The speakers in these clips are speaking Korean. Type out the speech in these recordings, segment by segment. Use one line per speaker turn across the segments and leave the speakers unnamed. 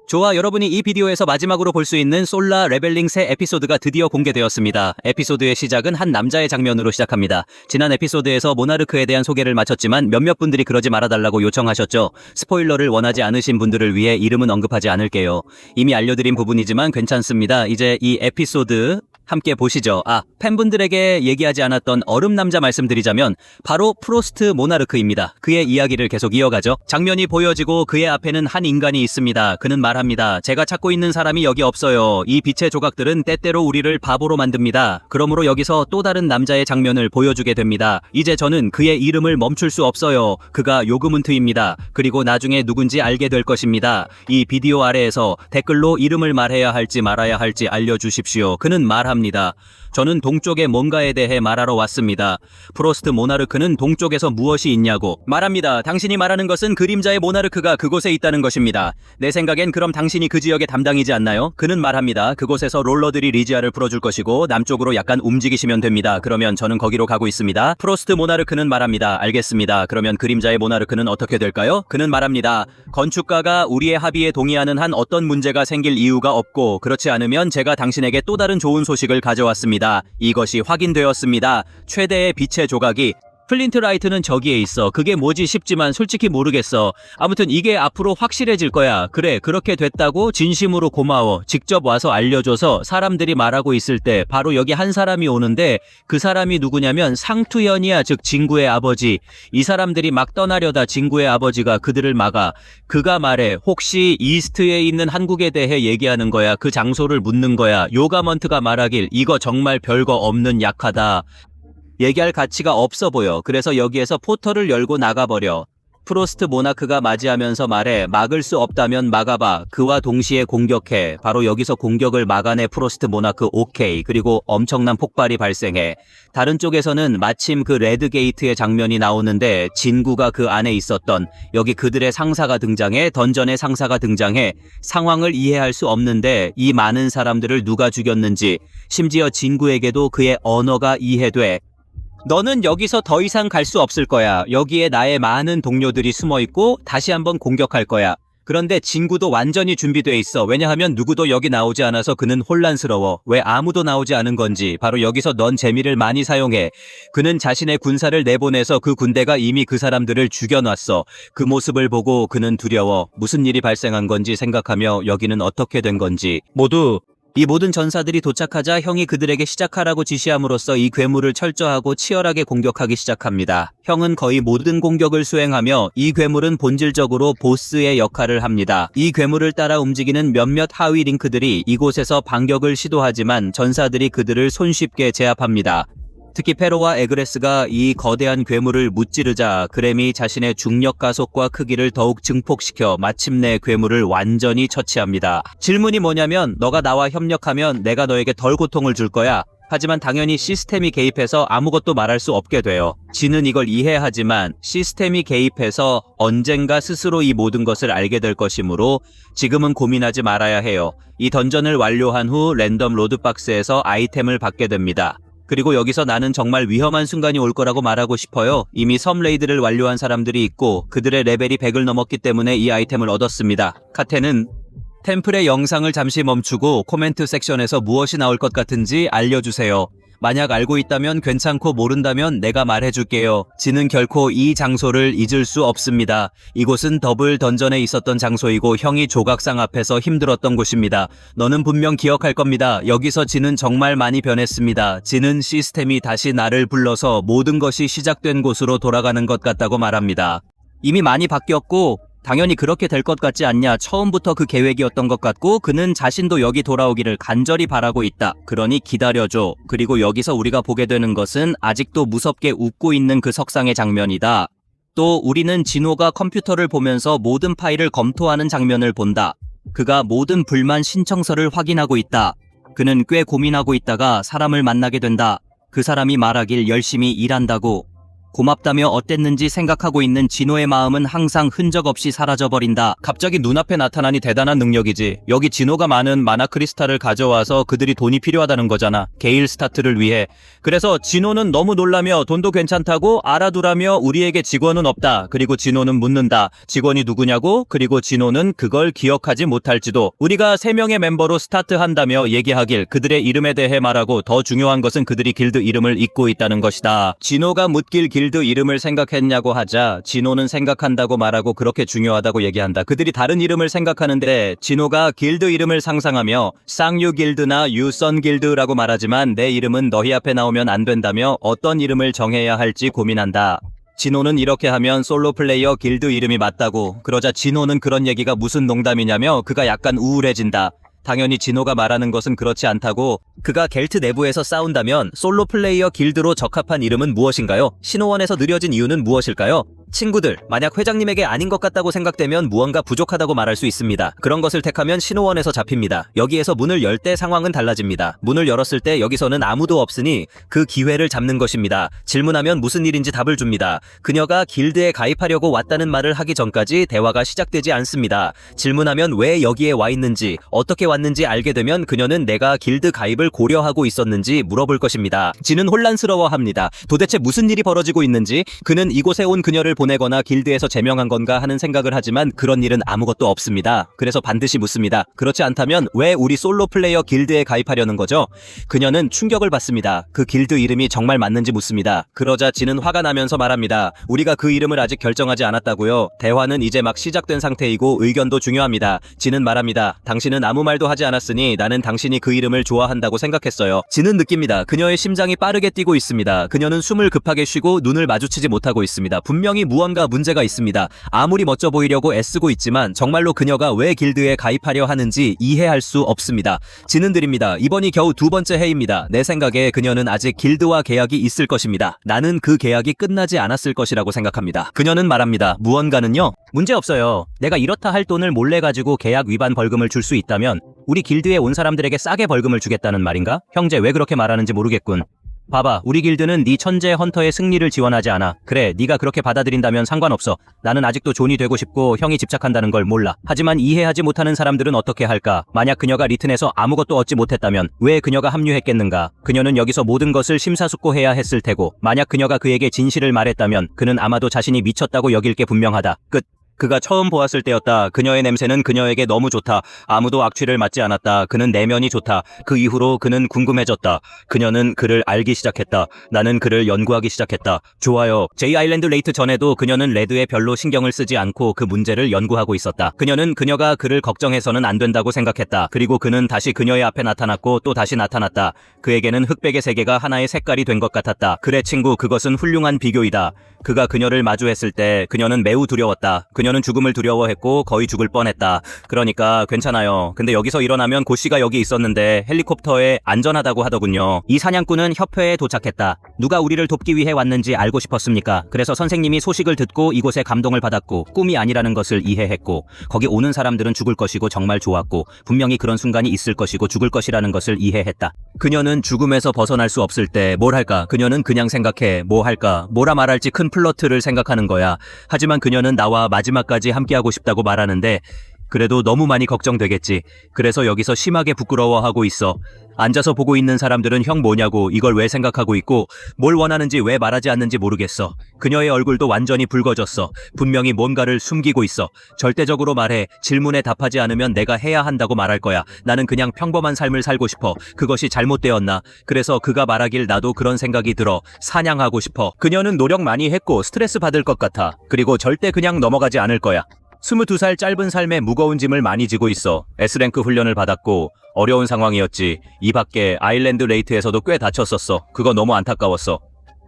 좋아, 여러분이 이 비디오에서 마지막으로 볼 수 있는 솔라 레벨링 새 에피소드가 드디어 공개되었습니다. 에피소드의 시작은 한 남자의 장면으로 시작합니다. 지난 에피소드에서 모나르크에 대한 소개를 마쳤지만 몇몇 분들이 그러지 말아달라고 요청하셨죠. 스포일러를 원하지 않으신 분들을 위해 이름은 언급하지 않을게요. 이미 알려드린 부분이지만 괜찮습니다. 이제 이 에피소드 함께 보시죠. 팬분들에게 얘기하지 않았던 얼음 남자 말씀드리자면 바로 프로스트 모나르크입니다. 그의 이야기를 계속 이어가죠. 장면이 보여지고 그의 앞에는 한 인간이 있습니다. 그는 말합니다. 제가 찾고 있는 사람이 여기 없어요. 이 빛의 조각들은 때때로 우리를 바보로 만듭니다. 그러므로 여기서 또 다른 남자의 장면을 보여주게 됩니다. 이제 저는 그의 이름을 멈출 수 없어요. 그가 요그문트입니다. 그리고 나중에 누군지 알게 될 것입니다. 이 비디오 아래에서 댓글로 이름을 말해야 할지 말아야 할지 알려주십시오. 그는 말합니다. 저는 동쪽의 뭔가에 대해 말하러 왔습니다. 프로스트 모나르크는 동쪽에서 무엇이 있냐고 말합니다. 당신이 말하는 것은 그림자의 모나르크가 그곳에 있다는 것입니다. 내 생각엔 그럼 당신이 그 지역의 담당이지 않나요? 그는 말합니다. 그곳에서 롤러들이 리지아를 풀어줄 것이고 남쪽으로 약간 움직이시면 됩니다. 그러면 저는 거기로 가고 있습니다. 프로스트 모나르크는 말합니다. 알겠습니다. 그러면 그림자의 모나르크는 어떻게 될까요? 그는 말합니다. 건축가가 우리의 합의에 동의하는 한 어떤 문제가 생길 이유가 없고 그렇지 않으면 제가 당신에게 또 다른 좋은 소식을 가져왔습니다. 이것이 확인되었습니다. 최대의 빛의 조각이 플린트 라이트는 저기에 있어. 그게 뭐지 싶지만 솔직히 모르겠어. 아무튼 이게 앞으로 확실해질 거야. 그래, 그렇게 됐다고? 진심으로 고마워. 직접 와서 알려줘서. 사람들이 말하고 있을 때 바로 여기 한 사람이 오는데 그 사람이 누구냐면 상투현이야. 즉 진구의 아버지. 이 사람들이 막 떠나려다 진구의 아버지가 그들을 막아. 그가 말해. 혹시 이스트에 있는 한국에 대해 얘기하는 거야. 그 장소를 묻는 거야. 요가먼트가 말하길 이거 정말 별거 없는 약하다. 얘기할 가치가 없어 보여. 그래서 여기에서 포털을 열고 나가버려. 프로스트 모나크가 맞이하면서 말해. 막을 수 없다면 막아봐. 그와 동시에 공격해. 바로 여기서 공격을 막아내 프로스트 모나크. 오케이. 그리고 엄청난 폭발이 발생해. 다른 쪽에서는 마침 그 레드 게이트의 장면이 나오는데 진구가 그 안에 있었던 여기 그들의 상사가 등장해. 던전의 상사가 등장해. 상황을 이해할 수 없는데 이 많은 사람들을 누가 죽였는지 심지어 진구에게도 그의 언어가 이해돼. 너는 여기서 더 이상 갈 수 없을 거야. 여기에 나의 많은 동료들이 숨어있고 다시 한번 공격할 거야. 그런데 진구도 완전히 준비돼 있어. 왜냐하면 누구도 여기 나오지 않아서 그는 혼란스러워. 왜 아무도 나오지 않은 건지. 바로 여기서 넌 재미를 많이 사용해. 그는 자신의 군사를 내보내서 그 군대가 이미 그 사람들을 죽여놨어. 그 모습을 보고 그는 두려워. 무슨 일이 발생한 건지 생각하며 여기는 어떻게 된 건지. 이 모든 전사들이 도착하자 형이 그들에게 시작하라고 지시함으로써 이 괴물을 철저하고 치열하게 공격하기 시작합니다. 형은 거의 모든 공격을 수행하며 이 괴물은 본질적으로 보스의 역할을 합니다. 이 괴물을 따라 움직이는 몇몇 하위 링크들이 이곳에서 반격을 시도하지만 전사들이 그들을 손쉽게 제압합니다. 특히 페로와 에그레스가 이 거대한 괴물을 무찌르자 그램이 자신의 중력 가속과 크기를 더욱 증폭시켜 마침내 괴물을 완전히 처치합니다. 질문이 뭐냐면 너가 나와 협력하면 내가 너에게 덜 고통을 줄 거야. 하지만 당연히 시스템이 개입해서 아무것도 말할 수 없게 돼요. 진은 이걸 이해하지만 시스템이 개입해서 언젠가 스스로 이 모든 것을 알게 될 것이므로 지금은 고민하지 말아야 해요. 이 던전을 완료한 후 랜덤 로드박스에서 아이템을 받게 됩니다. 그리고 여기서 나는 정말 위험한 순간이 올 거라고 말하고 싶어요. 이미 섬 레이드를 완료한 사람들이 있고 그들의 레벨이 100을 넘었기 때문에 이 아이템을 얻었습니다. 카테는 템플의 영상을 잠시 멈추고 코멘트 섹션에서 무엇이 나올 것 같은지 알려주세요. 만약 알고 있다면 괜찮고 모른다면 내가 말해줄게요. 진은 결코 이 장소를 잊을 수 없습니다. 이곳은 더블 던전에 있었던 장소이고 형이 조각상 앞에서 힘들었던 곳입니다. 너는 분명 기억할 겁니다. 여기서 진은 정말 많이 변했습니다. 진은 시스템이 다시 나를 불러서 모든 것이 시작된 곳으로 돌아가는 것 같다고 말합니다. 이미 많이 바뀌었고 당연히 그렇게 될 것 같지 않냐. 처음부터 그 계획이었던 것 같고 그는 자신도 여기 돌아오기를 간절히 바라고 있다. 그러니 기다려줘. 그리고 여기서 우리가 보게 되는 것은 아직도 무섭게 웃고 있는 그 석상의 장면이다. 또 우리는 진호가 컴퓨터를 보면서 모든 파일을 검토하는 장면을 본다. 그가 모든 불만 신청서를 확인하고 있다. 그는 꽤 고민하고 있다가 사람을 만나게 된다. 그 사람이 말하길 열심히 일한다고. 고맙다며 어땠는지 생각하고 있는 진호의 마음은 항상 흔적 없이 사라져버린다. 갑자기 눈앞에 나타나니 대단한 능력이지. 여기 진호가 많은 마나 크리스탈을 가져와서 그들이 돈이 필요하다는 거잖아. 게일 스타트를 위해. 그래서 진호는 너무 놀라며 돈도 괜찮다고 알아두라며 우리에게 직원은 없다. 그리고 진호는 묻는다. 직원이 누구냐고? 그리고 진호는 그걸 기억하지 못할지도. 우리가 3명의 멤버로 스타트한다며 얘기하길 그들의 이름에 대해 말하고 더 중요한 것은 그들이 길드 이름을 잊고 있다는 것이다. 진호가 묻길 길드 이름을 생각했냐고 하자 진호는 생각한다고 말하고 그렇게 중요하다고 얘기한다. 그들이 다른 이름을 생각하는데 진호가 길드 이름을 상상하며 쌍유 길드나 유선 길드라고 말하지만 내 이름은 너희 앞에 나오면 안 된다며 어떤 이름을 정해야 할지 고민한다. 진호는 이렇게 하면 솔로 플레이어 길드 이름이 맞다고. 그러자 진호는 그런 얘기가 무슨 농담이냐며 그가 약간 우울해진다. 당연히 진호가 말하는 것은 그렇지 않다고. 그가 겔트 내부에서 싸운다면 솔로 플레이어 길드로 적합한 이름은 무엇인가요? 신호원에서 느려진 이유는 무엇일까요? 친구들, 만약 회장님에게 아닌 것 같다고 생각되면 무언가 부족하다고 말할 수 있습니다. 그런 것을 택하면 신호원에서 잡힙니다. 여기에서 문을 열 때 상황은 달라집니다. 문을 열었을 때 여기서는 아무도 없으니 그 기회를 잡는 것입니다. 질문하면 무슨 일인지 답을 줍니다. 그녀가 길드에 가입하려고 왔다는 말을 하기 전까지 대화가 시작되지 않습니다. 질문하면 왜 여기에 와 있는지, 어떻게 왔는지 알게 되면 그녀는 내가 길드 가입을 고려하고 있었는지 물어볼 것입니다. 진은 혼란스러워합니다. 도대체 무슨 일이 벌어지고 있는지, 그는 이곳에 온 그녀를 보내거나 길드에서 제명한 건가 하는 생각을 하지만 그런 일은 아무것도 없습니다. 그래서 반드시 묻습니다. 그렇지 않다면 왜 우리 솔로 플레이어 길드에 가입하려는 거죠? 그녀는 충격을 받습니다. 그 길드 이름이 정말 맞는지 묻습니다. 그러자 진은 화가 나면서 말합니다. 우리가 그 이름을 아직 결정하지 않았다고요. 대화는 이제 막 시작된 상태이고 의견도 중요합니다. 진은 말합니다. 당신은 아무 말도 하지 않았으니 나는 당신이 그 이름을 좋아한다고 생각했어요. 진은 느낍니다. 그녀의 심장이 빠르게 뛰고 있습니다. 그녀는 숨을 급하게 쉬고 눈을 마주치지 못하고 있습니다. 분명히 무언가 문제가 있습니다. 아무리 멋져 보이려고 애쓰고 있지만 정말로 그녀가 왜 길드에 가입하려 하는지 이해할 수 없습니다. 진은 드립니다. 이번이 겨우 2번째 해입니다. 내 생각에 그녀는 아직 길드와 계약이 있을 것입니다. 나는 그 계약이 끝나지 않았을 것이라고 생각합니다. 그녀는 말합니다. 무언가는요? 문제없어요. 내가 이렇다 할 돈을 몰래 가지고 계약 위반 벌금을 줄 수 있다면 우리 길드에 온 사람들에게 싸게 벌금을 주겠다는 말인가? 형제 왜 그렇게 말하는지 모르겠군. 봐봐, 우리 길드는 네 천재 헌터의 승리를 지원하지 않아. 그래, 네가 그렇게 받아들인다면 상관없어. 나는 아직도 존이 되고 싶고 형이 집착한다는 걸 몰라. 하지만 이해하지 못하는 사람들은 어떻게 할까? 만약 그녀가 리튼에서 아무것도 얻지 못했다면 왜 그녀가 합류했겠는가? 그녀는 여기서 모든 것을 심사숙고해야 했을 테고, 만약 그녀가 그에게 진실을 말했다면 그는 아마도 자신이 미쳤다고 여길 게 분명하다. 끝. 그가 처음 보았을 때였다. 그녀의 냄새는 그녀에게 너무 좋다. 아무도 악취를 맡지 않았다. 그는 내면이 좋다. 그 이후로 그는 궁금해졌다. 그녀는 그를 알기 시작했다. 나는 그를 연구하기 시작했다. 좋아요. 제이 아일랜드 레이트 전에도 그녀는 레드에 별로 신경을 쓰지 않고 그 문제를 연구하고 있었다. 그녀는 그녀가 그를 걱정해서는 안 된다고 생각했다. 그리고 그는 다시 그녀의 앞에 나타났고 또 다시 나타났다. 그에게는 흑백의 세계가 하나의 색깔이 된 것 같았다. 그래 친구, 그것은 훌륭한 비교이다. 그가 그녀를 마주했을 때 그녀는 매우 두려웠다. 그녀는 죽음을 두려워했고 거의 죽을 뻔했다. 그러니까 괜찮아요. 근데 여기서 일어나면 고씨가 여기 있었는데 헬리콥터에 안전하다고 하더군요. 이 사냥꾼은 협회에 도착했다. 누가 우리를 돕기 위해 왔는지 알고 싶었습니까? 그래서 선생님이 소식을 듣고 이곳에 감동을 받았고 꿈이 아니라는 것을 이해했고 거기 오는 사람들은 죽을 것이고 정말 좋았고 분명히 그런 순간이 있을 것이고 죽을 것이라는 것을 이해했다. 그녀는 죽음에서 벗어날 수 없을 때 뭘 할까? 그녀는 그냥 생각해. 뭐 할까? 뭐라 말할지 큰 플러트를 생각하는 거야. 하지만 그녀는 나와 마지막까지 함께하고 싶다고 말하는데 그래도 너무 많이 걱정되겠지. 그래서 여기서 심하게 부끄러워하고 있어. 앉아서 보고 있는 사람들은 형 뭐냐고 이걸 왜 생각하고 있고 뭘 원하는지 왜 말하지 않는지 모르겠어. 그녀의 얼굴도 완전히 붉어졌어. 분명히 뭔가를 숨기고 있어. 절대적으로 말해. 질문에 답하지 않으면 내가 해야 한다고 말할 거야. 나는 그냥 평범한 삶을 살고 싶어. 그것이 잘못되었나? 그래서 그가 말하길 나도 그런 생각이 들어. 사냥하고 싶어. 그녀는 노력 많이 했고 스트레스 받을 것 같아. 그리고 절대 그냥 넘어가지 않을 거야. 22살 짧은 삶에 무거운 짐을 많이 지고 있어. S랭크 훈련을 받았고 어려운 상황이었지. 이 밖에 아일랜드 레이트에서도 꽤 다쳤었어. 그거 너무 안타까웠어.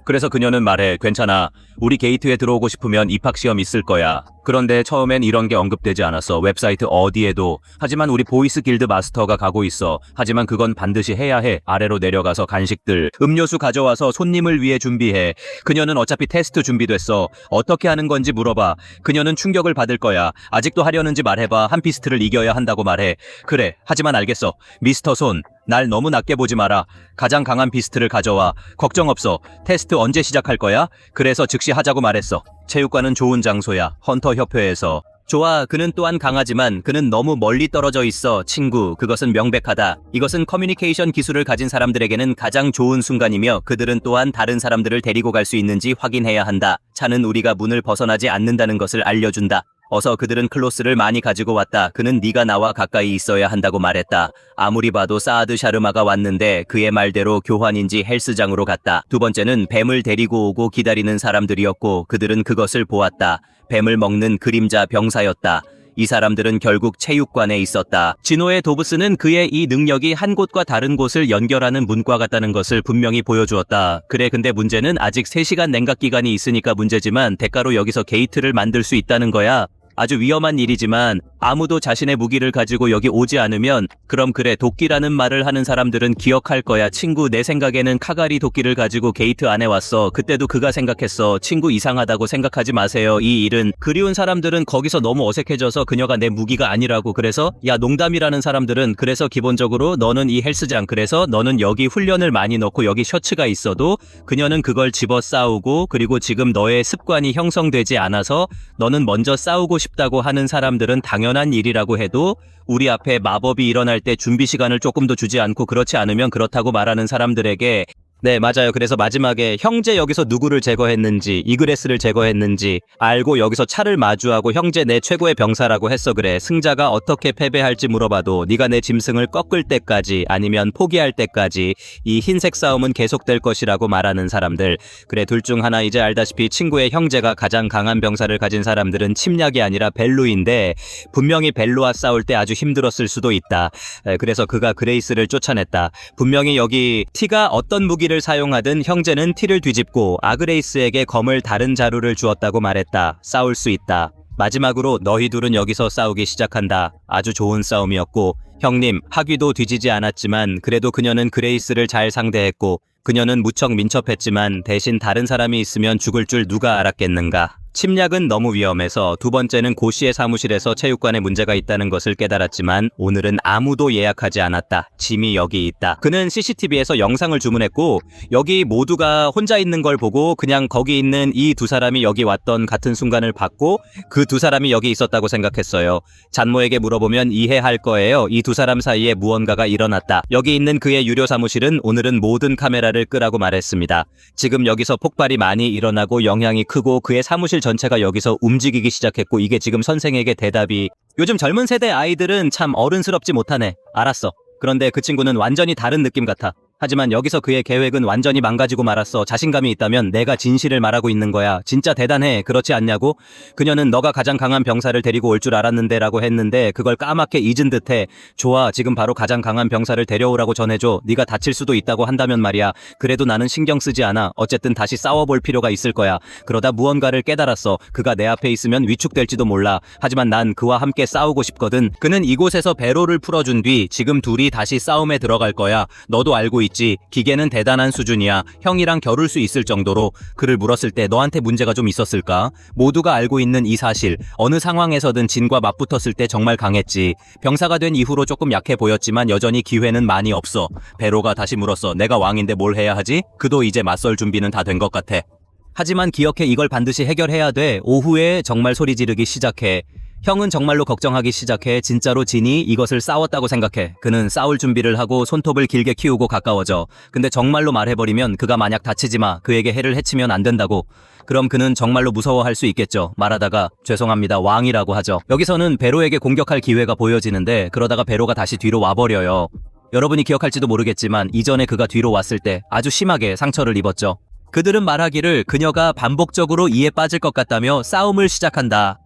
그래서 그녀는 말해. 괜찮아. 우리 게이트에 들어오고 싶으면 입학시험 있을 거야. 그런데 처음엔 이런 게 언급되지 않았어. 웹사이트 어디에도. 하지만 우리 보이스 길드 마스터가 가고 있어. 하지만 그건 반드시 해야 해. 아래로 내려가서 간식들, 음료수 가져와서 손님을 위해 준비해. 그녀는 어차피 테스트 준비됐어. 어떻게 하는 건지 물어봐. 그녀는 충격을 받을 거야. 아직도 하려는지 말해봐. 한 피스트를 이겨야 한다고 말해. 그래, 하지만 알겠어. 미스터 손, 날 너무 낮게 보지 마라. 가장 강한 비스트를 가져와. 걱정 없어. 테스트 언제 시작할 거야? 그래서 즉시 하자고 말했어. 체육관은 좋은 장소야. 헌터 협회에서. 좋아, 그는 또한 강하지만 그는 너무 멀리 떨어져 있어. 친구, 그것은 명백하다. 이것은 커뮤니케이션 기술을 가진 사람들에게는 가장 좋은 순간이며 그들은 또한 다른 사람들을 데리고 갈 수 있는지 확인해야 한다. 차는 우리가 문을 벗어나지 않는다는 것을 알려준다. 어서 그들은 클로스를 많이 가지고 왔다. 그는 네가 나와 가까이 있어야 한다고 말했다. 아무리 봐도 사아드 샤르마가 왔는데 그의 말대로 교환인지 헬스장으로 갔다. 두 번째는 뱀을 데리고 오고 기다리는 사람들이었고 그들은 그것을 보았다. 뱀을 먹는 그림자 병사였다. 이 사람들은 결국 체육관에 있었다. 진호의 도브스는 그의 이 능력이 한 곳과 다른 곳을 연결하는 문과 같다는 것을 분명히 보여주었다. 그래, 근데 문제는 아직 3시간 냉각 기간이 있으니까 문제지만 대가로 여기서 게이트를 만들 수 있다는 거야. 아주 위험한 일이지만 아무도 자신의 무기를 가지고 여기 오지 않으면 그럼 그래, 도끼라는 말을 하는 사람들은 기억할 거야. 친구, 내 생각에는 카가리 도끼를 가지고 게이트 안에 왔어. 그때도 그가 생각했어. 친구, 이상하다고 생각하지 마세요. 이 일은 그리운 사람들은 거기서 너무 어색해져서 그녀가 내 무기가 아니라고. 그래서 야, 농담이라는 사람들은 그래서 기본적으로 너는 이 헬스장, 그래서 너는 여기 훈련을 많이 넣고 여기 셔츠가 있어도 그녀는 그걸 집어 싸우고 그리고 지금 너의 습관이 형성되지 않아서 너는 먼저 싸우고 싶다고 하는 사람들은 당연한 일이라고 해도 우리 앞에 마법이 일어날 때 준비 시간을 조금 더 주지 않고 그렇지 않으면 그렇다고 말하는 사람들에게 네, 맞아요. 그래서 마지막에 형제 여기서 누구를 제거했는지, 이그레스를 제거했는지 알고 여기서 차를 마주하고 형제 내 최고의 병사라고 했어. 그래, 승자가 어떻게 패배할지 물어봐도 네가 내 짐승을 꺾을 때까지 아니면 포기할 때까지 이 흰색 싸움은 계속될 것이라고 말하는 사람들. 그래, 둘 중 하나. 이제 알다시피 친구의 형제가 가장 강한 병사를 가진 사람들은 침략이 아니라 벨루인데 분명히 벨루와 싸울 때 아주 힘들었을 수도 있다. 그래서 그가 그레이스를 쫓아냈다. 분명히 여기 티가 어떤 무기를 사용하든 형제는 티를 뒤집고 아그레이스에게 검을 다른 자루를 주었다고 말했다. 싸울 수 있다. 마지막으로 너희 둘은 여기서 싸우기 시작한다. 아주 좋은 싸움이었고 형님, 하귀도 뒤지지 않았지만 그래도 그녀는 그레이스를 잘 상대했고 그녀는 무척 민첩했지만 대신 다른 사람이 있으면 죽을 줄 누가 알았겠는가. 침략은 너무 위험해서 두 번째는 고씨의 사무실에서 체육관에 문제가 있다는 것을 깨달았지만 오늘은 아무도 예약하지 않았다. 짐이 여기 있다. 그는 CCTV에서 영상을 주문했고 여기 모두가 혼자 있는 걸 보고 그냥 거기 있는 이 두 사람이 여기 왔던 같은 순간을 봤고 그 두 사람이 여기 있었다고 생각했어요. 잔모에게 물어보면 이해할 거예요. 이 두 사람 사이에 무언가가 일어났다. 여기 있는 그의 유료 사무실은 오늘은 모든 카메라를 끄라고 말했습니다. 지금 여기서 폭발이 많이 일어나고 영향이 크고 그의 사무실 전체가 여기서 움직이기 시작했고 이게 지금 선생에게 대답이 요즘 젊은 세대 아이들은 참 어른스럽지 못하네. 알았어. 그런데 그 친구는 완전히 다른 느낌 같아. 하지만 여기서 그의 계획은 완전히 망가지고 말았어. 자신감이 있다면 내가 진실을 말하고 있는 거야. 진짜 대단해. 그렇지 않냐고? 그녀는 너가 가장 강한 병사를 데리고 올 줄 알았는데 라고 했는데 그걸 까맣게 잊은 듯해. 좋아, 지금 바로 가장 강한 병사를 데려오라고 전해줘. 네가 다칠 수도 있다고 한다면 말이야. 그래도 나는 신경 쓰지 않아. 어쨌든 다시 싸워볼 필요가 있을 거야. 그러다 무언가를 깨달았어. 그가 내 앞에 있으면 위축될지도 몰라. 하지만 난 그와 함께 싸우고 싶거든. 그는 이곳에서 배로를 풀어준 뒤 지금 둘이 다시 싸움에 들어갈 거야. 너도 알고 있지. 기계는 대단한 수준이야. 형이랑 겨룰 수 있을 정도로. 그를 물었을 때 너한테 문제가 좀 있었을까? 모두가 알고 있는 이 사실. 어느 상황에서든 진과 맞붙었을 때 정말 강했지. 병사가 된 이후로 조금 약해 보였지만 여전히 기회는 많이 없어. 베로가 다시 물었어. 내가 왕인데 뭘 해야 하지? 그도 이제 맞설 준비는 다 된 것 같아. 하지만 기억해, 이걸 반드시 해결해야 돼. 오후에 정말 소리 지르기 시작해. 형은 정말로 걱정하기 시작해. 진짜로 진이 이것을 싸웠다고 생각해. 그는 싸울 준비를 하고 손톱을 길게 키우고 가까워져. 근데 정말로 말해버리면 그가 만약 다치지 마. 그에게 해를 해치면 안 된다고. 그럼 그는 정말로 무서워할 수 있겠죠. 말하다가 죄송합니다, 왕이라고 하죠. 여기서는 베로에게 공격할 기회가 보여지는데 그러다가 베로가 다시 뒤로 와버려요. 여러분이 기억할지도 모르겠지만 이전에 그가 뒤로 왔을 때 아주 심하게 상처를 입었죠. 그들은 말하기를 그녀가 반복적으로 이에 빠질 것 같다며 싸움을 시작한다.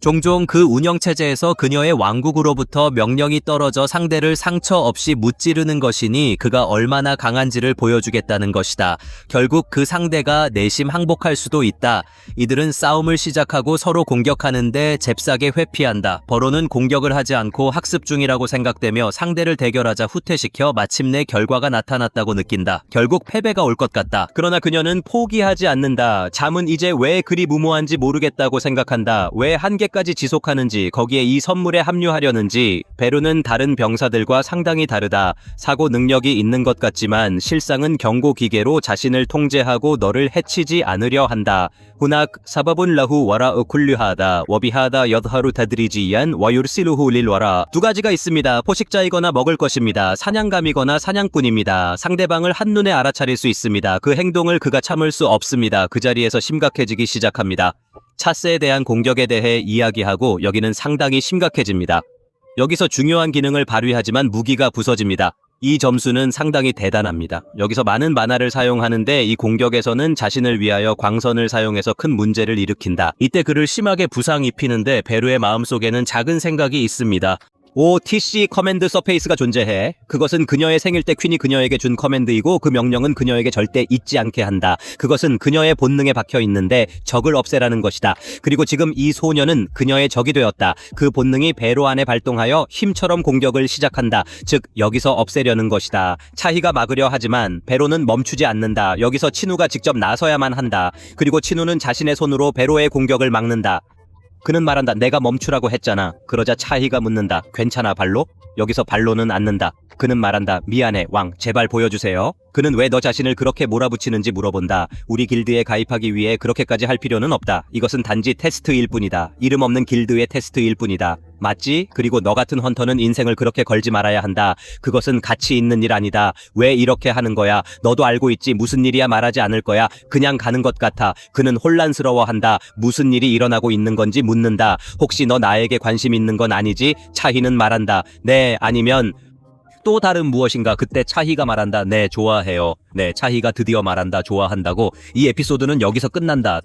종종 그 운영체제에서 그녀의 왕국으로부터 명령이 떨어져 상대를 상처 없이 무찌르는 것이니 그가 얼마나 강한지를 보여주겠다는 것이다. 결국 그 상대가 내심 항복할 수도 있다. 이들은 싸움을 시작하고 서로 공격하는데 잽싸게 회피한다. 버로는 공격을 하지 않고 학습 중이라고 생각되며 상대를 대결하자 후퇴시켜 마침내 결과가 나타났다고 느낀다. 결국 패배가 올 것 같다. 그러나 그녀는 포기하지 않는다. 잠은 이제 왜 그리 무모한지 모르겠다고 생각한다. 왜 한계까지 지속하는지, 거기에 이 선물에 합류하려는지. 베루는 다른 병사들과 상당히 다르다. 사고 능력이 있는 것 같지만 실상은 경고 기계로 자신을 통제하고 너를 해치지 않으려 한다. 후낙 사바분 라후 와라 쿨류하다 워비하다 여드하루 타드리지얀 와율시루후 릴와라. 두 가지가 있습니다. 포식자이거나 먹을 것입니다. 사냥감이거나 사냥꾼입니다. 상대방을 한눈에 알아차릴 수 있습니다. 그 행동을 그가 참을 수 없습니다. 그 자리에서 심각해지기 시작합니다. 차스에 대한 공격에 대해 이야기하고 여기는 상당히 심각해집니다. 여기서 중요한 기능을 발휘하지만 무기가 부서집니다. 이 점수는 상당히 대단합니다. 여기서 많은 만화를 사용하는데 이 공격에서는 자신을 위하여 광선을 사용해서 큰 문제를 일으킨다. 이때 그를 심하게 부상 입히는데 베루의 마음속에는 작은 생각이 있습니다. OTC 커맨드 서페이스가 존재해. 그것은 그녀의 생일 때 퀸이 그녀에게 준 커맨드이고 그 명령은 그녀에게 절대 잊지 않게 한다. 그것은 그녀의 본능에 박혀 있는데 적을 없애라는 것이다. 그리고 지금 이 소녀는 그녀의 적이 되었다. 그 본능이 베로 안에 발동하여 힘처럼 공격을 시작한다. 즉 여기서 없애려는 것이다. 차희가 막으려 하지만 베로는 멈추지 않는다. 여기서 친우가 직접 나서야만 한다. 그리고 친우는 자신의 손으로 베로의 공격을 막는다. 그는 말한다. 내가 멈추라고 했잖아. 그러자 차희가 묻는다. 괜찮아 발로? 여기서 발로는 않는다. 그는 말한다. 미안해 왕, 제발 보여주세요. 그는 왜 너 자신을 그렇게 몰아붙이는지 물어본다. 우리 길드에 가입하기 위해 그렇게까지 할 필요는 없다. 이것은 단지 테스트일 뿐이다. 이름 없는 길드의 테스트일 뿐이다. 맞지? 그리고 너 같은 헌터는 인생을 그렇게 걸지 말아야 한다. 그것은 가치 있는 일 아니다. 왜 이렇게 하는 거야? 너도 알고 있지. 무슨 일이야 말하지 않을 거야. 그냥 가는 것 같아. 그는 혼란스러워한다. 무슨 일이 일어나고 있는 건지 묻는다. 혹시 너 나에게 관심 있는 건 아니지? 차희는 말한다. 네, 아니면 또 다른 무엇인가. 그때 차희가 말한다. 네, 좋아해요. 네, 차희가 드디어 말한다. 좋아한다고. 이 에피소드는 여기서 끝난다.